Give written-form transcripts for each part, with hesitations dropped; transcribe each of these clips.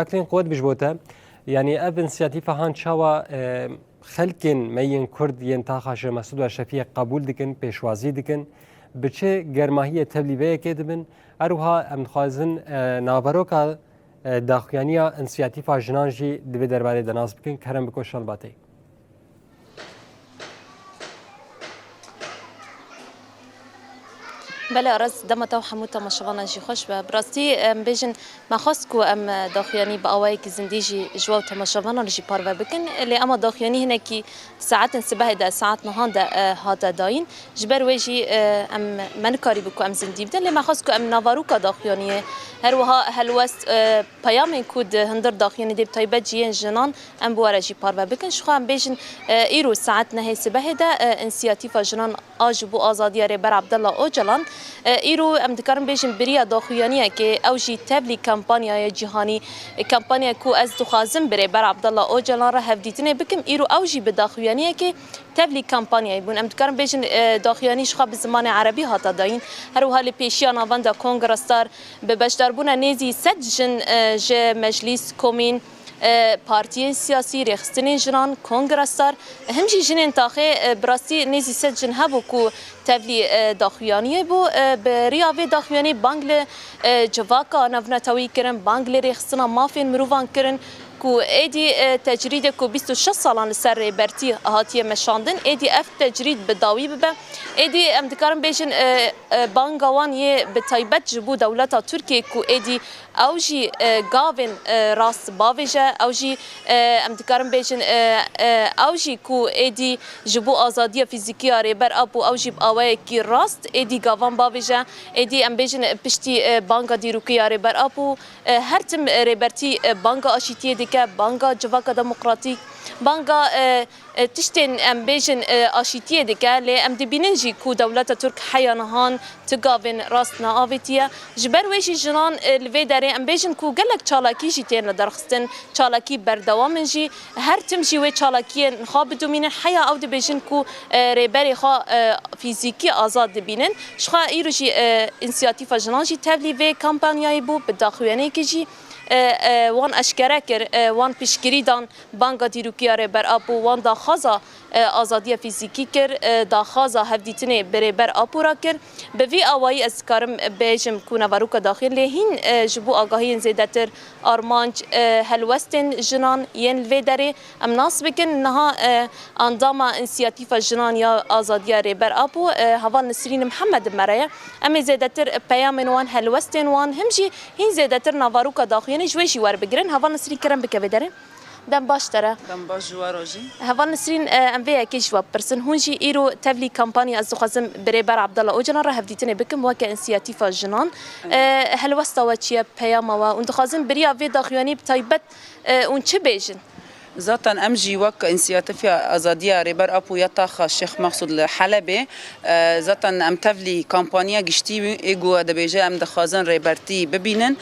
اكلين قوت بجبوتا يعني اب انسياتيفا هان شاوا خلكن مين كرد ينتاخش مسعود الشفيق قبول دكن پیشوازی دکن بچه گرماهی تبلیغه کدبن اروها ام خوازن ناوروکا داخیانیا انسیاتیفا جنانجی دبی درباره دناز بکن کرم بکوشال باتی بله أرز دمته وحموته مشغلنا جي خوش براستي بيجن ما خاصكو أم داخياني بأوايك زنديجي جوا تمشغلنا لجي بارفا بكن اللي أما داخياني هنا كي ساعات انسباه دا ساعات نهان دا هذا داين جبر ويجي أم منكاري بكو أم زندي بدن اللي ما خاصكو أم نافاروكا داخياني هروها هلوست بيامين كود هندر داخياني دي بتايبات جيان جنان أم بوارا جي بارفا بكن شخا أم بيجن إيرو ساعات نهي سباه دا انسياتيفا جنان آجبو آزادية ريبر عبدالله أوجلان ایرو ام دکارم بیشم بریا داخویانیه که اوجی تبلی کمپانیای جهانی کمپانیا کو از دخازم بره بر عبدالله اوجلان را هفدیتنه بکم ایرو اوجی به داخویانیه که تبلی کمپانیای بون ام دکارم بیشن داخویانیش خواب زمان عربی هاتا داین هر حال پیشیان آوند کنگرستار به بشدار بونه نیزی سجن ج مجلس کومین پارتی سیاسی رخستنی جنان کنگرستار همچی جنین تاخه براستی نیزی سد جن هبو کو تبلی داخویانیه بو بریاوی داخویانی بانگل جواکا نفنتاوی کرن بانگل رخستنا مافین مروفان کرن کو ایدی تجرید کو 26 سالان سر برتی هاتیه مشاندن ایدی اف تجرید بداوی ببه ایدی ام دکارم بیشن بانگوان یه به تایبت جبو دولتا ترکیه کو ایدی اوجی گاوین راست باویجه اوجی ام دکارم بیشن اوجی کو ایدی جبو آزادی فیزیکی ریبر ابو اوجی باوی کی راست ایدی گاوان باویجه ایدی ام بیشن پشتی بانگا دیروکی ریبر ابو هر تم ریبرتی بانگا آشیتیه که بانگا جواکا دموکراتیک بانگا تشتين ام بيجن اشيتيه دكا لي ام دبينجي كو دولت ترك حيانهان تقافن راسنا افيتيا جبر ويشي جنان الفيداري ام بيجن كو قالك تشالاكي جيتين لدرخستن تشالاكي بردوامنجي هر تمشي وي تشالاكي نخابدو من الحياه او دبيجن كو ريبري خا فيزيكي ازاد دبينن شخا ايروجي انسياتيفا جنانجي تابلي في كامبانياي بو بداخواني كيجي وان اشکره کر وان پیشگیری دان بانگا دیروکیاره بر آبو وان داخازا آزادی فیزیکی کر داخازا هفدیتنه بره بر آبو را کر به وی آوایی از کارم بیجم کونه وروک داخل لهین جبو آگاهی زیادتر آرمانج هلوستن جنان ین الوی داره ام ناس بکن نها انداما انسیاتیفا جنان یا آزادی ره بر آبو هوا نسرین محمد مرایه ام زیادتر پیام وان هلوستن وان همجی هین زیادتر نواروک داخل جویشی ور بگیرن هوا نسرین کرم بکوی داره دم باش ترى دم باش جواروجي هوا نسرين ام بي كيش واب برسن هونجي ايرو تبلي كامباني از خازم بريبر عبدالله اوجنا راه هفديتني بكم وكا انسياتيفا جنان هل وستواتشي بياما وانت خازم بريا في داخياني بتايبت اون تشي بيجن ذاتا امجي وك انسياتيفيا ازاديه ريبر ابو يطاخ الشيخ مقصود الحلبي ذاتا ام تفلي كامبانيا گشتي ايجو دبيجا ام دخازن ريبرتي ببينن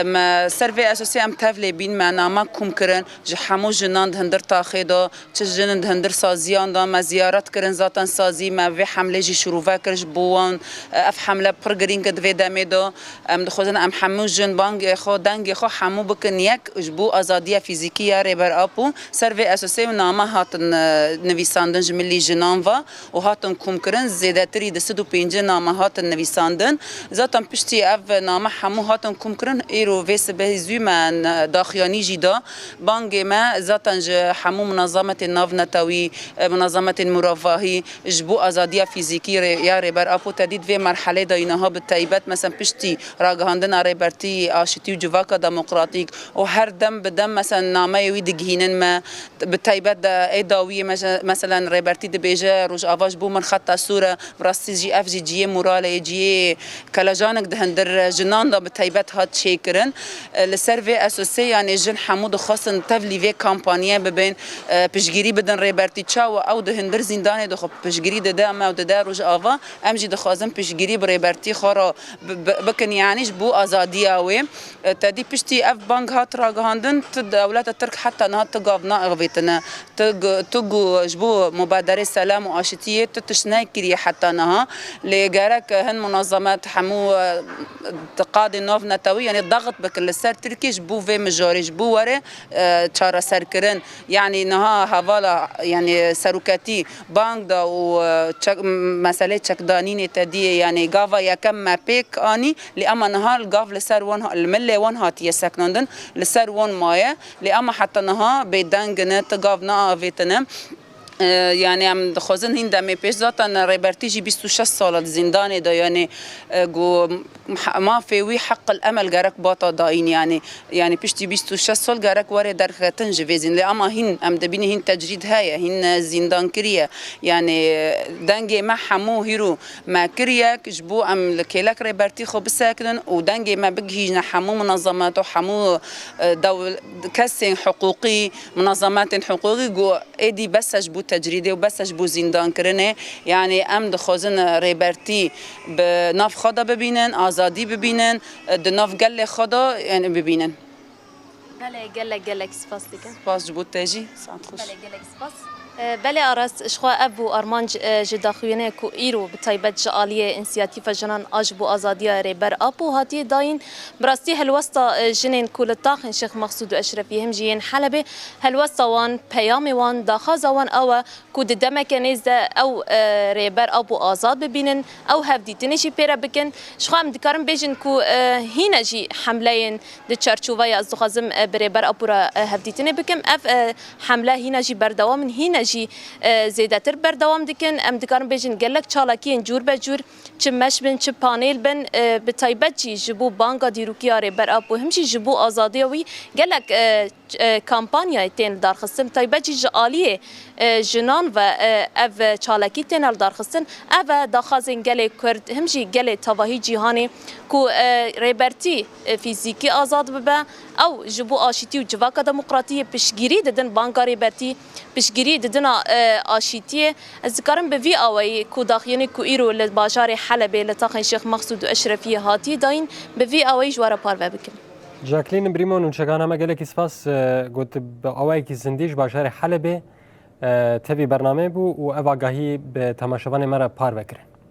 ما سيرفي اساسي ام تفلي بين ما نامكم كرن جحمو جنان هندر تاخيدا تجنن هندر سازيان دا ما زيارات كرن ذاتا سازي ما في حمله جي شروفا كرج بوان اف حمله برغرين قد في دميدو ام دخازن ام حمو جن بانج خو دنگ خو حمو بكن يك جبو ازاديه فيزيكيه ريبر ابو سرفي اساسي ونامه هاتن نویساندن جملی جنانوا و هاتن کومکرن زیادتری دسدو پنج نامه هاتن نویساندن ذاتن پشتی اف نامه همو هاتن کومکرن ایرو ویس به زوی من داخیانی جدا بانگ ما ذاتن همو منظمه ناو نتاوی منظمه مرافعی جبو آزادی فیزیکی یا ریبر اپو تدید و مرحله داینها به تایبت مثلا پشتی راگهاندن ریبرتی آشتی و جواکا دموکراتیک و هر دم به دم مثلا نامه وی دگهینن ما بالتايبات ايداويه مثلا ريبرتي دبيجا روج افاج بو من خط الصوره براستي جي اف جي مورالي جي كلاجانك دهندر جنان دا بالتايبات هات شيكرن السيرفي اسوسي يعني جن حمود خاصن تفلي في كامبانيا بين بشجيري بدن ريبرتي تشاو او دهندر زندان دخ بشجيري دا ما دا روج افا امجي دخازن بشجيري بريبرتي خرا بكن يعني بو ازادياوي تدي بشتي اف بانك هات راغاندن دولت الترك حتى نهات تقاف ناقفتنا تجو جبو مبادرة سلام وآشتية تتشناي كريه حتى نها لجارك هن منظمات حمو تقاضي نوف نتوي يعني الضغط بكل السر تركي جبو في مجاري جبو ورا تشارة سركرن يعني نها هوالا يعني سروكاتي بانك دا ومسألة تشكدانين تدي يعني جافا يا كم ما بيك أني لأما نهار الجاف لسر ون الملة ون هاتي سكنندن لسر ون مايا لأما حتى نها بدنجنة جاف نافتنا يعني عم دخوزن هين دمي پیش ذاتن ريبرتيجي 26 سال زندان دا يعني جو ما في وي حق الامل جارك باطا داين يعني بيشتي 26 سال جارك وري در ختن جويزين لأما هين ام دبيني هين تجريد هاي هين زندان كريه يعني دنجي ما حمو هيرو ما كرياك جبو ام لكيلك ريبرتي خو بساكن ودنجي ما بجينا حمو منظمات وحمو دول كسين حقوقي منظمات حقوقي جو ايدي بس جبو تجريدي وبس جبو زندان كرنه يعني ام دخوزن ريبرتي بناف خدا ببينن آزادي ببينن دناف قل خدا يعني ببينن بله قلك سپاس دیگه سپاس جبو تاجي ساعت خوش بله قلك سپاس بله آراست اشخوا ابو ارمان جداخوینه کو ایرو بتایبت جعالیه انسیاتیف جنان اجبو آزادیا ریبر اپو هاتی داین براستی هلوستا جنین کول طاقن شیخ مقصود و اشرفی هم جین حلبه هلوستا وان پیام وان داخاز وان او کو دمک نزده او ریبر ابو آزاد ببینن او هفدیتنشی پیرا بکن اشخوا ام دکارم بیجن کو هینا جی حمله د چرچوبای از دخازم بریبر ابو را هفدیتنه بکم اف حمله هینا جی بردوام هینا زیادتر بردوام دکن ام دکارم بیشن گلک چالاکین جور به جور چه مش بن چه پانیل بن به تایبت چی جبو بانگا دیروکی آره بر آب و همچی جبو آزادی وی گلک کامپانیا تین دارخستن تایبت چی جالیه جنان و اف چالاکی تین دارخستن اف داخازن گل کرد همچی گل تواهی جهانی کو ریبرتی فیزیکی آزاد ببه او جبو آشتی و جواکا دموکراتی پشگیری ددن بانگا ریبرتی پشگیری ددنا آشتیه از ذکرم به وی آوی کو داخلی کو ایرو لباجار حلبه لطاقن شیخ مقصود و اشرفی هاتی داین به وی آوی جوار پارو بکن. جاکلین بریمون و چگان همه گله کسپاس گوت به آوی کی زندیش باشار حلبه تبی برنامه بو و اواگاهی به تماشاوان مرا پار بکره.